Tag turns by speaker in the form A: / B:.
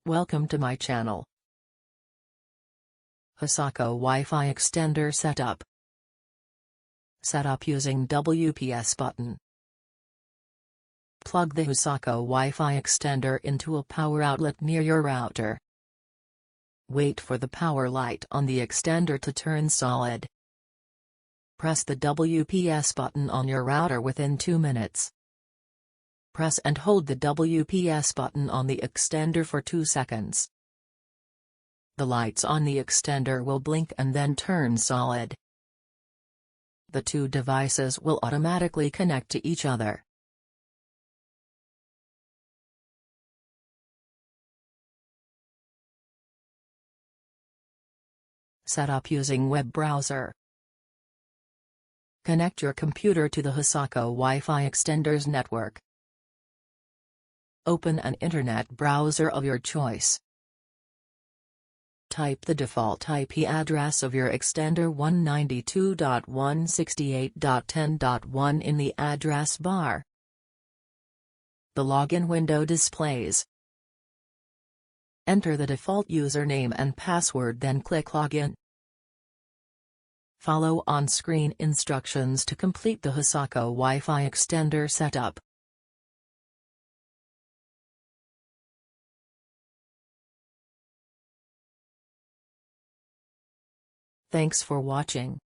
A: Welcome to my channel. Hasako WiFi Extender Setup. Setup using WPS button. Plug the Hasako WiFi Extender into a power outlet near your router. Wait for the power light on the extender to turn solid. Press the WPS button on your router within 2 minutes. Press and hold the WPS button on the extender for 2 seconds. The lights on the extender will blink and then turn solid. The two devices will automatically connect to each other. Setup using web browser. Connect your computer to the Hasako WiFi Extender's network. Open an internet browser of your choice. Type the default IP address of your extender 192.168.10.1 in the address bar. The login window displays. Enter the default username and password, then click Login. Follow on-screen instructions to complete the Hasako WiFi Extender setup. Thanks for watching.